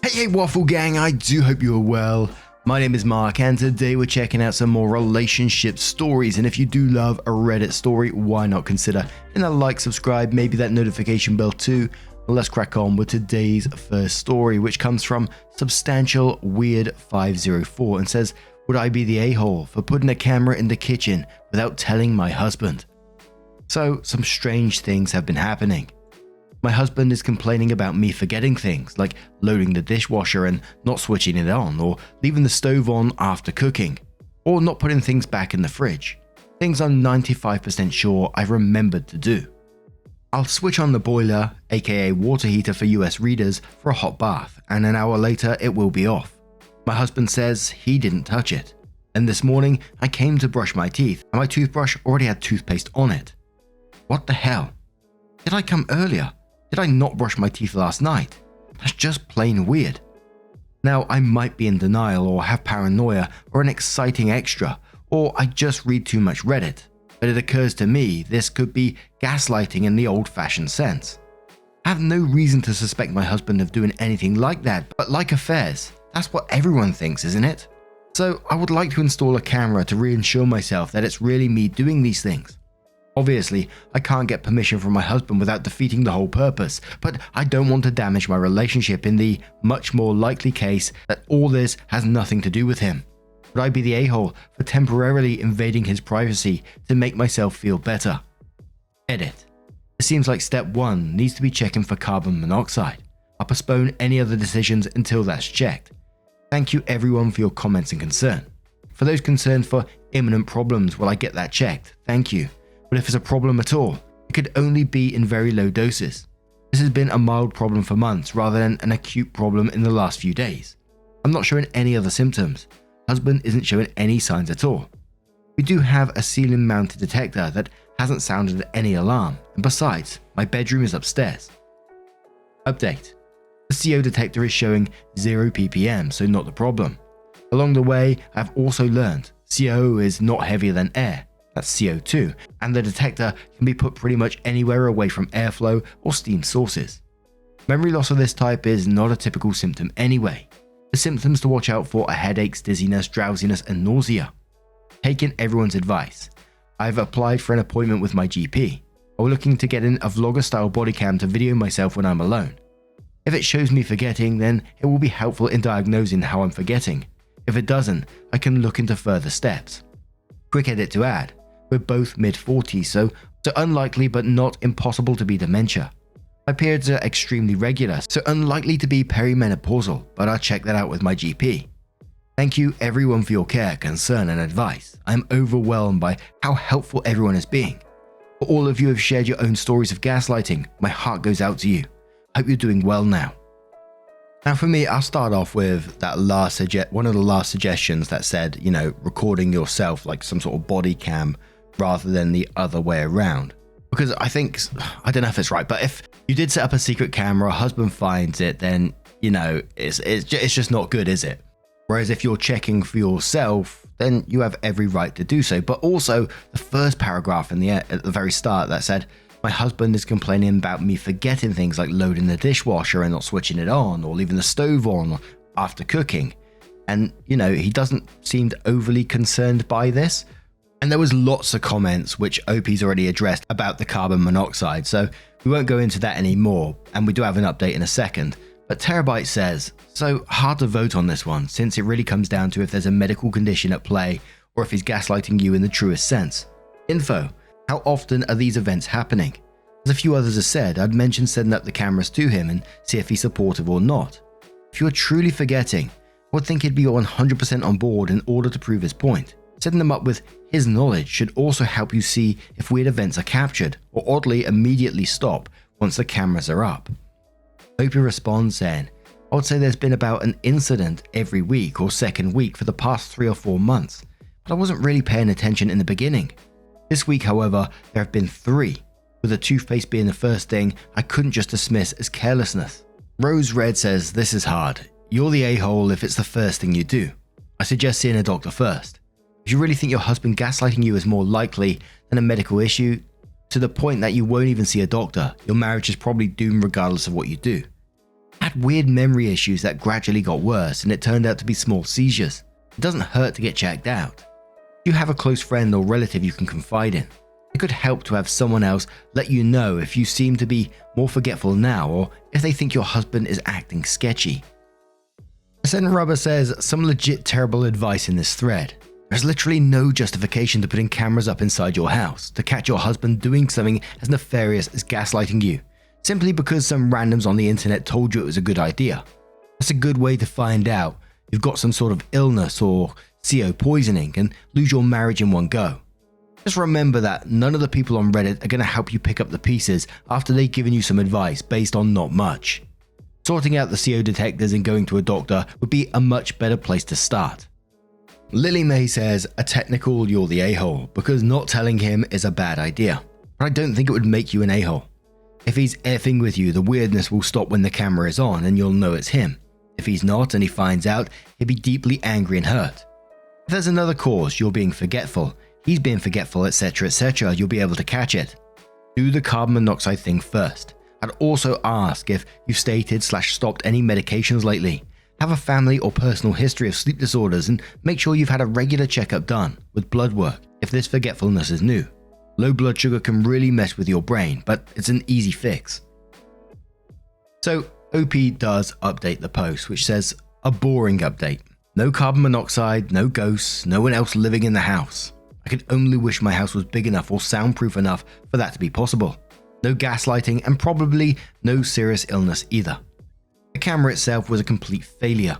Hey Waffle Gang, I do hope you are well. My name is Mark and today we're checking out some more relationship stories, and if you do love a Reddit story, why not consider hitting that like, subscribe, maybe that notification bell too. Well, let's crack on with today's first story, which comes from Substantial Weird 504 and says, would I be the a-hole for putting a camera in the kitchen without telling my husband? So, some strange things have been happening. My husband is complaining about me forgetting things like loading the dishwasher and not switching it on, or leaving the stove on after cooking, or not putting things back in the fridge. Things I'm 95% sure I remembered to do. I'll switch on the boiler, aka water heater for US readers, for a hot bath, and an hour later it will be off. My husband says he didn't touch it. And this morning I came to brush my teeth and my toothbrush already had toothpaste on it. What the hell? Did I come earlier? Did I not brush my teeth last night? That's just plain weird. Now, I might be in denial or have paranoia or an exciting extra, or I just read too much Reddit, but it occurs to me this could be gaslighting in the old-fashioned sense. I have no reason to suspect my husband of doing anything like that, but like affairs, that's what everyone thinks, isn't it? So I would like to install a camera to reassure myself that it's really me doing these things. Obviously, I can't get permission from my husband without defeating the whole purpose, but I don't want to damage my relationship in the much more likely case that all this has nothing to do with him. Would I be the a-hole for temporarily invading his privacy to make myself feel better? Edit. It seems like step 1 needs to be checking for carbon monoxide. I'll postpone any other decisions until that's checked. Thank you everyone for your comments and concern. For those concerned for imminent problems, will I get that checked? Thank you. But if it's a problem at all, it could only be in very low doses. This has been a mild problem for months rather than an acute problem in the last few days. I'm not showing any other symptoms. Husband isn't showing any signs at all. We do have a ceiling mounted detector that hasn't sounded any alarm, and besides, my bedroom is upstairs. Update. The CO detector is showing 0 ppm, so not the problem. Along the way, I've also learned CO is not heavier than air. That's CO2, and the detector can be put pretty much anywhere away from airflow or steam sources. Memory loss of this type is not a typical symptom anyway. The symptoms to watch out for are headaches, dizziness, drowsiness, and nausea. Taking everyone's advice, I've applied for an appointment with my GP. I'm looking to get in a vlogger-style body cam to video myself when I'm alone. If it shows me forgetting, then it will be helpful in diagnosing how I'm forgetting. If it doesn't, I can look into further steps. Quick edit to add. We're both mid-40s, so unlikely but not impossible to be dementia. My periods are extremely regular, so unlikely to be perimenopausal, but I'll check that out with my GP. Thank you everyone for your care, concern and advice. I'm overwhelmed by how helpful everyone is being. For all of you who have shared your own stories of gaslighting, my heart goes out to you. Hope you're doing well now. Now for me, I'll start off with that one of the last suggestions that said, recording yourself like some sort of body cam rather than the other way around. Because I don't know if it's right, but if you did set up a secret camera, husband finds it, then, it's just not good, is it? Whereas if you're checking for yourself, then you have every right to do so. But also the first paragraph at the very start that said, my husband is complaining about me forgetting things like loading the dishwasher and not switching it on, or leaving the stove on after cooking. And, he doesn't seem overly concerned by this. And there was lots of comments, which OP's already addressed, about the carbon monoxide, so we won't go into that anymore, and we do have an update in a second. But Terabyte says, so hard to vote on this one, since it really comes down to if there's a medical condition at play, or if he's gaslighting you in the truest sense. Info. How often are these events happening? As a few others have said, I'd mentioned setting up the cameras to him and see if he's supportive or not. If you're truly forgetting, I would think he'd be 100% on board in order to prove his point. Setting them up with his knowledge should also help you see if weird events are captured, or oddly immediately stop once the cameras are up. Opie responds saying, I would say there's been about an incident every week or second week for the past 3 or 4 months, but I wasn't really paying attention in the beginning. This week, however, there have been 3, with the toothpaste being the first thing I couldn't just dismiss as carelessness. Rose Red says, this is hard. You're the a-hole if it's the first thing you do. I suggest seeing a doctor first. If you really think your husband gaslighting you is more likely than a medical issue, to the point that you won't even see a doctor, your marriage is probably doomed regardless of what you do. I had weird memory issues that gradually got worse, and it turned out to be small seizures. It doesn't hurt to get checked out. If you have a close friend or relative you can confide in, it could help to have someone else let you know if you seem to be more forgetful now or if they think your husband is acting sketchy. Sen Rubber says some legit terrible advice in this thread. There's literally no justification to putting cameras up inside your house to catch your husband doing something as nefarious as gaslighting you, simply because some randoms on the internet told you it was a good idea. That's a good way to find out you've got some sort of illness or CO poisoning and lose your marriage in one go. Just remember that none of the people on Reddit are going to help you pick up the pieces after they've given you some advice based on not much. Sorting out the CO detectors and going to a doctor would be a much better place to start. Lily May says, a technical you're the a-hole because not telling him is a bad idea, but I don't think it would make you an a-hole. If he's effing with you, the weirdness will stop when the camera is on and you'll know it's him. If he's not and he finds out, he'll be deeply angry and hurt. If there's another cause, you're being forgetful, he's being forgetful, etc., you'll be able to catch it. Do the carbon monoxide thing first. I'd also ask if you've stated/stopped any medications lately. Have a family or personal history of sleep disorders and make sure you've had a regular checkup done with blood work if this forgetfulness is new. Low blood sugar can really mess with your brain, but it's an easy fix. So OP does update the post, which says, a boring update. No carbon monoxide, no ghosts, no one else living in the house. I could only wish my house was big enough or soundproof enough for that to be possible. No gaslighting and probably no serious illness either. The camera itself was a complete failure.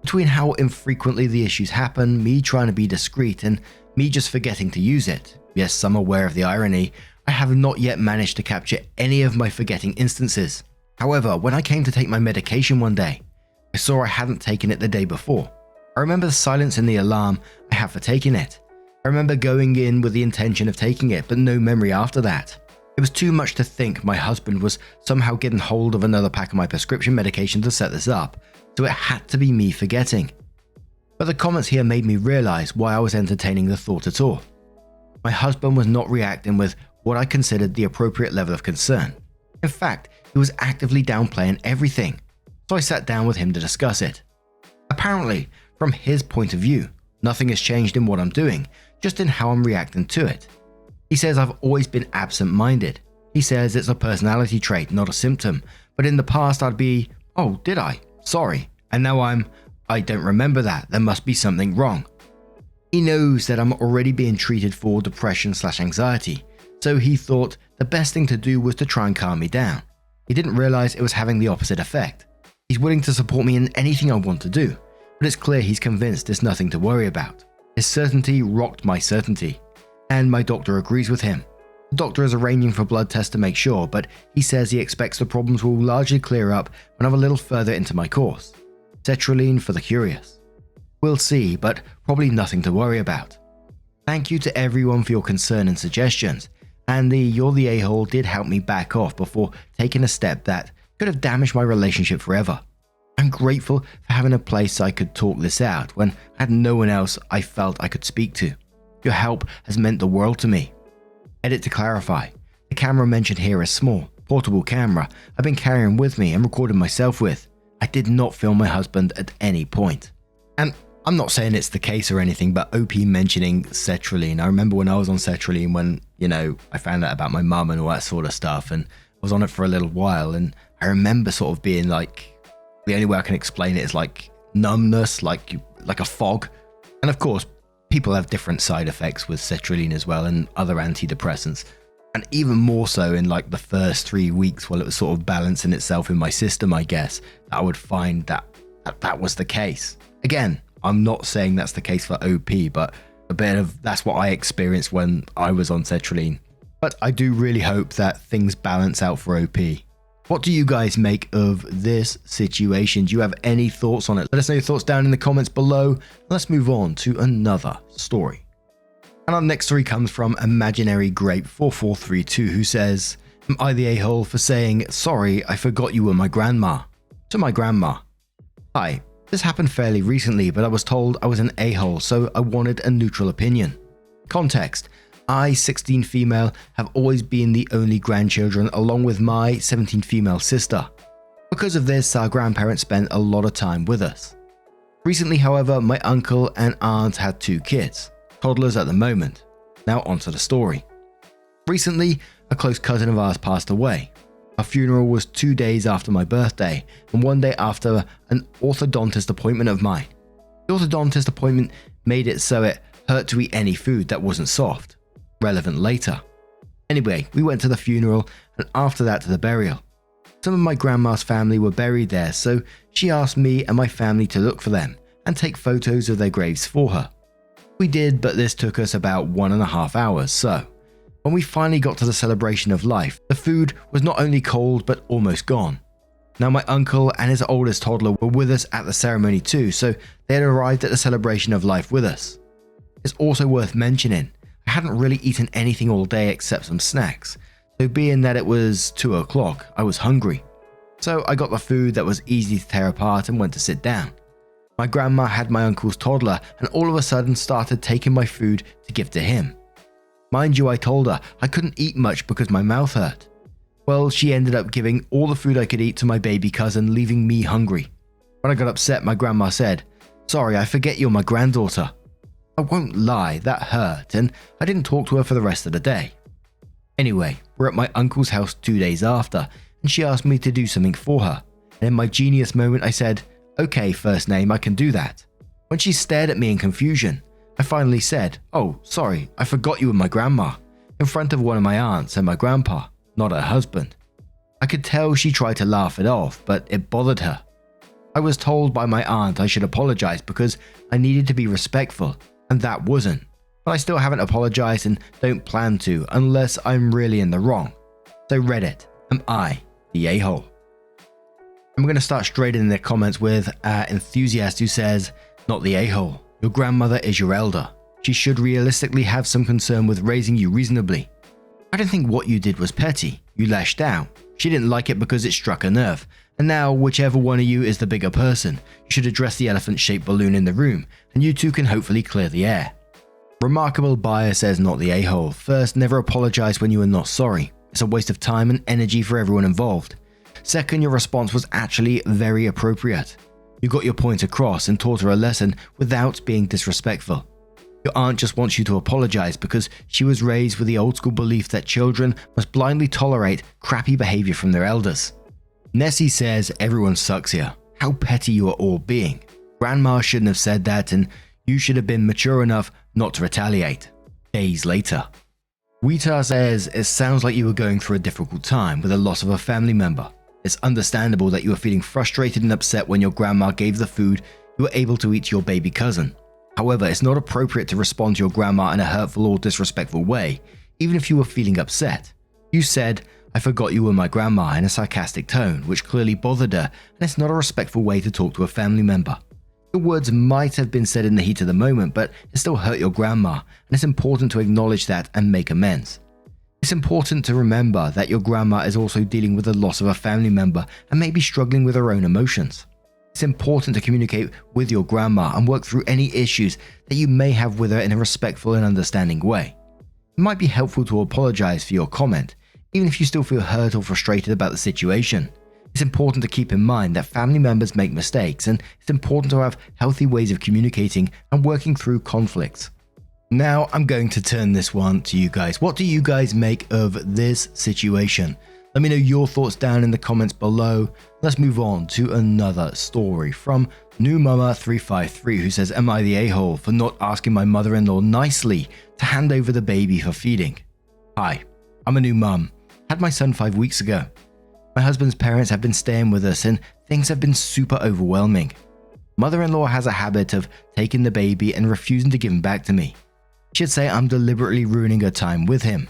Between how infrequently the issues happen, me trying to be discreet, and me just forgetting to use it. Yes, I'm aware of the irony. I have not yet managed to capture any of my forgetting instances. However, when I came to take my medication one day, I saw I hadn't taken it the day before. I remember the silence in the alarm I had for taking it. I remember going in with the intention of taking it, but no memory after that. It was too much to think my husband was somehow getting hold of another pack of my prescription medication to set this up, so it had to be me forgetting. But the comments here made me realize why I was entertaining the thought at all. My husband was not reacting with what I considered the appropriate level of concern. In fact, he was actively downplaying everything, so I sat down with him to discuss it. Apparently, from his point of view, nothing has changed in what I'm doing, just in how I'm reacting to it. He says I've always been absent-minded. He says it's a personality trait, not a symptom, but in the past I'd be, oh, did I? Sorry. And now I don't remember that, there must be something wrong. He knows that I'm already being treated for depression/anxiety, so he thought the best thing to do was to try and calm me down. He didn't realize it was having the opposite effect. He's willing to support me in anything I want to do, but it's clear he's convinced there's nothing to worry about. His certainty rocked my certainty, and my doctor agrees with him. The doctor is arranging for blood tests to make sure, but he says he expects the problems will largely clear up when I'm a little further into my course. Sertraline for the curious. We'll see, but probably nothing to worry about. Thank you to everyone for your concern and suggestions, and the "you're the a-hole" did help me back off before taking a step that could have damaged my relationship forever. I'm grateful for having a place I could talk this out when I had no one else I felt I could speak to. Your help has meant the world to me. Edit to clarify, the camera mentioned here is small, portable camera I've been carrying with me and recording myself with. I did not film my husband at any point. And I'm not saying it's the case or anything, but OP mentioning sertraline. I remember when I was on sertraline when, I found out about my mum and all that sort of stuff, and I was on it for a little while, and I remember sort of being like, the only way I can explain it is like numbness, like a fog. And of course, people have different side effects with sertraline as well and other antidepressants. And even more so in like the first 3 weeks while it was sort of balancing itself in my system, I guess, that I would find that was the case. Again, I'm not saying that's the case for OP, but a bit of that's what I experienced when I was on sertraline. But I do really hope that things balance out for OP. What do you guys make of this situation? Do you have any thoughts on it? Let us know your thoughts down in the comments below. Let's move on to another story. And our next story comes from Imaginary Grape 4432, who says, "Am I the a-hole for saying, sorry, I forgot you were my grandma? To my grandma. Hi, this happened fairly recently, but I was told I was an a-hole, so I wanted a neutral opinion. Context. I, 16 female, have always been the only grandchildren along with my 17 female sister. For Because of this, our grandparents spent a lot of time with us. Recently, however, my uncle and aunt had 2 kids, toddlers at the moment. Now onto the story. Recently, a close cousin of ours passed away. Our funeral was 2 days after my birthday and 1 day after an orthodontist appointment of mine. The orthodontist appointment made it so it hurt to eat any food that wasn't soft. Relevant later. Anyway, we went to the funeral and after that to the burial. Some of my grandma's family were buried there, so she asked me and my family to look for them and take photos of their graves for her. We did, but this took us about 1.5 hours, so when we finally got to the celebration of life, the food was not only cold but almost gone. Now my uncle and his oldest toddler were with us at the ceremony too, so they had arrived at the celebration of life with us. It's also worth mentioning, I hadn't really eaten anything all day except some snacks, so being that it was 2 o'clock, I was hungry. So I got the food that was easy to tear apart and went to sit down. My grandma had my uncle's toddler and all of a sudden started taking my food to give to him. Mind you, I told her I couldn't eat much because my mouth hurt. Well, she ended up giving all the food I could eat to my baby cousin, leaving me hungry. When I got upset, my grandma said, "Sorry, I forget you're my granddaughter." I won't lie, that hurt, and I didn't talk to her for the rest of the day. Anyway, we're at my uncle's house 2 days after, and she asked me to do something for her. And in my genius moment, I said, "Okay, first name, I can do that." When she stared at me in confusion, I finally said, "Oh, sorry, I forgot you were my grandma," in front of one of my aunts and my grandpa, not her husband. I could tell she tried to laugh it off, but it bothered her. I was told by my aunt I should apologize because I needed to be respectful, and that wasn't. But I still haven't apologized and don't plan to unless I'm really in the wrong. So Reddit, am I the a-hole? I'm going to start straight in the comments with Enthusiast who says, "Not the a-hole. Your grandmother is your elder. She should realistically have some concern with raising you reasonably. I don't think what you did was petty. You lashed out. She didn't like it because it struck a nerve. And now, whichever one of you is the bigger person, you should address the elephant-shaped balloon in the room, and you two can hopefully clear the air." Remarkable Buyer says, "Not the a-hole. First, never apologize when you are not sorry. It's a waste of time and energy for everyone involved. Second, your response was actually very appropriate. You got your point across and taught her a lesson without being disrespectful. Your aunt just wants you to apologize because she was raised with the old school belief that children must blindly tolerate crappy behavior from their elders." Nessie says, "Everyone sucks here. How petty you are all being. Grandma shouldn't have said that and you should have been mature enough not to retaliate." Days later. Wita says, "It sounds like you were going through a difficult time with the loss of a family member. It's understandable that you were feeling frustrated and upset when your grandma gave the food you were able to eat to your baby cousin. However, it's not appropriate to respond to your grandma in a hurtful or disrespectful way, even if you were feeling upset. You said, 'I forgot you were my grandma,' in a sarcastic tone, which clearly bothered her, and it's not a respectful way to talk to a family member. Your words might have been said in the heat of the moment, but it still hurt your grandma, and it's important to acknowledge that and make amends. It's important to remember that your grandma is also dealing with the loss of a family member and may be struggling with her own emotions. It's important to communicate with your grandma and work through any issues that you may have with her in a respectful and understanding way. It might be helpful to apologize for your comment, even if you still feel hurt or frustrated about the situation. It's important to keep in mind that family members make mistakes, and it's important to have healthy ways of communicating and working through conflicts." Now I'm going to turn this one to you guys. What do you guys make of this situation? Let me know your thoughts down in the comments below. Let's move on to another story from NewMama353 who says, "Am I the a-hole for not asking my mother-in-law nicely to hand over the baby for feeding? Hi, I'm a new mum. Had my son 5 weeks ago. My husband's parents have been staying with us and things have been super overwhelming. Mother-in-law has a habit of taking the baby and refusing to give him back to me. She'd say I'm deliberately ruining her time with him.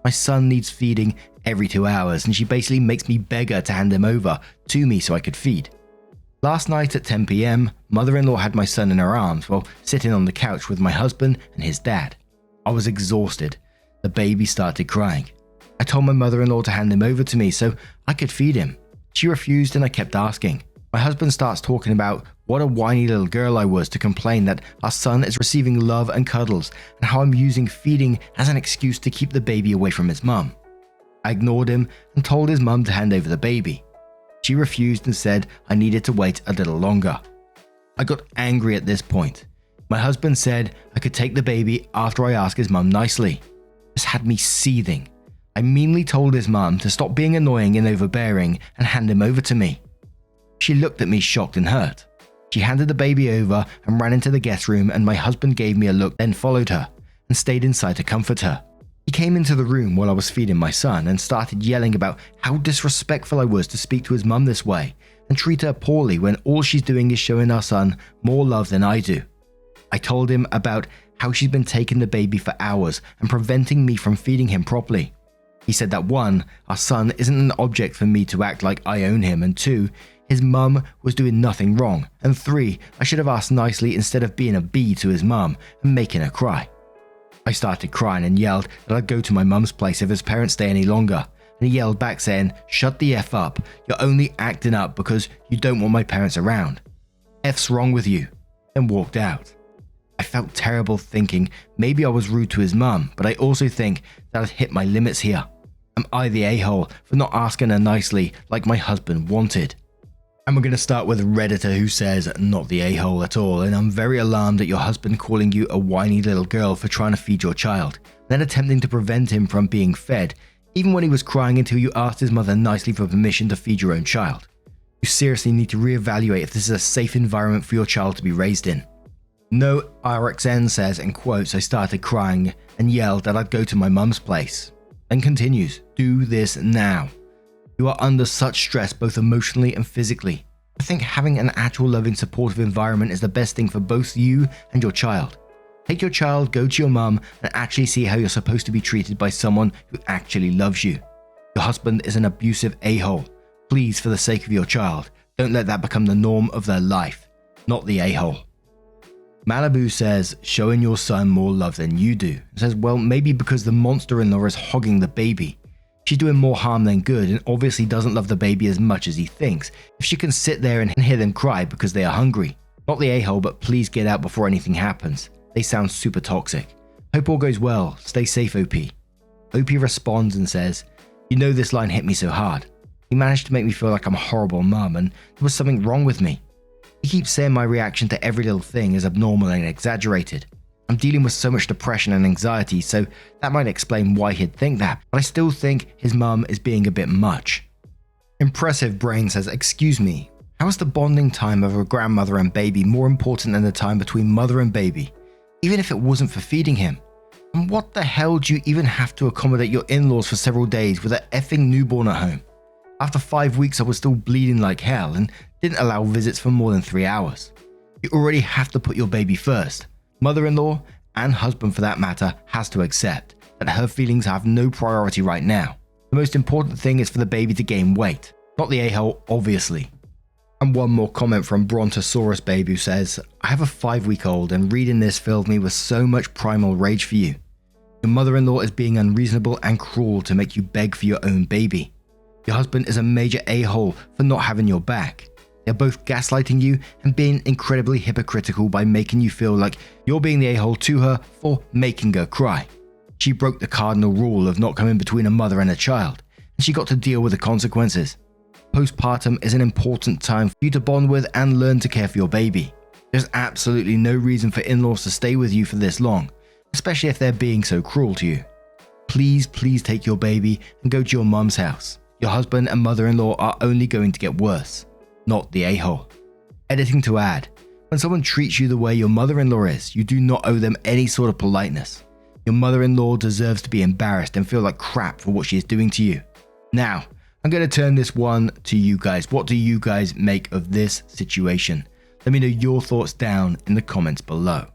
My son needs feeding every 2 hours and she basically makes me beg her to hand him over to me so I could feed. Last night at 10 p.m, mother-in-law had my son in her arms while sitting on the couch with my husband and his dad. I was exhausted. The baby started crying. I told my mother-in-law to hand him over to me so I could feed him. She refused and I kept asking. My husband starts talking about what a whiny little girl I was to complain that our son is receiving love and cuddles and how I'm using feeding as an excuse to keep the baby away from his mum. I ignored him and told his mum to hand over the baby. She refused and said I needed to wait a little longer. I got angry at this point. My husband said I could take the baby after I asked his mum nicely. This had me seething. I meanly told his mum to stop being annoying and overbearing and hand him over to me. She looked at me shocked and hurt. She handed the baby over and ran into the guest room, and my husband gave me a look, then followed her and stayed inside to comfort her. He came into the room while I was feeding my son and started yelling about how disrespectful I was to speak to his mum this way and treat her poorly when all she's doing is showing our son more love than I do. I told him about how she's been taking the baby for hours and preventing me from feeding him properly. He said that 1, our son isn't an object for me to act like I own him, and 2, his mum was doing nothing wrong, and 3, I should have asked nicely instead of being a bee to his mum and making her cry. I started crying and yelled that I'd go to my mum's place if his parents stay any longer, and he yelled back saying, "Shut the F up, you're only acting up because you don't want my parents around. F's wrong with you," and walked out. I felt terrible thinking maybe I was rude to his mum, but I also think that I'd hit my limits here. Am I the a-hole for not asking her nicely like my husband wanted? And we're going to start with Redditor, who says, "Not the a-hole at all, and I'm very alarmed at your husband calling you a whiny little girl for trying to feed your child, then attempting to prevent him from being fed, even when he was crying until you asked his mother nicely for permission to feed your own child. You seriously need to reevaluate if this is a safe environment for your child to be raised in." No RXN says, in quotes, "I started crying and yelled that I'd go to my mum's place." And continues, "Do this now. You are under such stress both emotionally and physically. I think having an actual loving supportive environment is the best thing for both you and your child. Take your child, go to your mum, and actually see how you're supposed to be treated by someone who actually loves you. Your husband is an abusive a-hole. Please, for the sake of your child, don't let that become the norm of their life. Not the a-hole." Malibu says, "Showing your son more love than you do." It says, "Well, maybe because the monster-in-law is hogging the baby. She's doing more harm than good and obviously doesn't love the baby as much as he thinks if she can sit there and hear them cry because they are hungry. Not the a-hole, but please get out before anything happens. They sound super toxic. Hope all goes well. Stay safe, OP." OP responds and says, "You know this line hit me so hard. He managed to make me feel like I'm a horrible mum and there was something wrong with me. He keeps saying my reaction to every little thing is abnormal and exaggerated. I'm dealing with so much depression and anxiety, so that might explain why he'd think that, but I still think his mum is being a bit much." Impressive Brain says, "Excuse me, how is the bonding time of a grandmother and baby more important than the time between mother and baby, even if it wasn't for feeding him? And what the hell do you even have to accommodate your in-laws for several days with an effing newborn at home? After 5 weeks I was still bleeding like hell and didn't allow visits for more than 3 hours. You already have to put your baby first. Mother-in-law, and husband for that matter, has to accept that her feelings have no priority right now. The most important thing is for the baby to gain weight, not the a-hole, obviously." And one more comment from Brontosaurus Baby, who says, "I have a 5-week-old and reading this filled me with so much primal rage for you. Your mother-in-law is being unreasonable and cruel to make you beg for your own baby. Your husband is a major a-hole for not having your back. They're both gaslighting you and being incredibly hypocritical by making you feel like you're being the a-hole to her for making her cry. She broke the cardinal rule of not coming between a mother and a child, and she got to deal with the consequences. Postpartum is an important time for you to bond with and learn to care for your baby. There's absolutely no reason for in-laws to stay with you for this long, especially if they're being so cruel to you. Please take your baby and go to your mum's house. Your husband and mother-in-law are only going to get worse. Not the a-hole." Editing to add, when someone treats you the way your mother-in-law is, you do not owe them any sort of politeness. Your mother-in-law deserves to be embarrassed and feel like crap for what she is doing to you. Now, I'm going to turn this one to you guys. What do you guys make of this situation? Let me know your thoughts down in the comments below.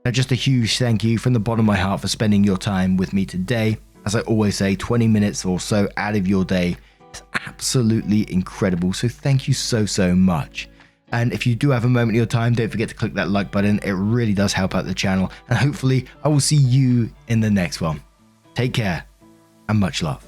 Now, just a huge thank you from the bottom of my heart for spending your time with me today. As I always say, 20 minutes or so out of your day is absolutely incredible. So thank you so much. And if you do have a moment of your time, don't forget to click that like button. It really does help out the channel. And hopefully I will see you in the next one. Take care and much love.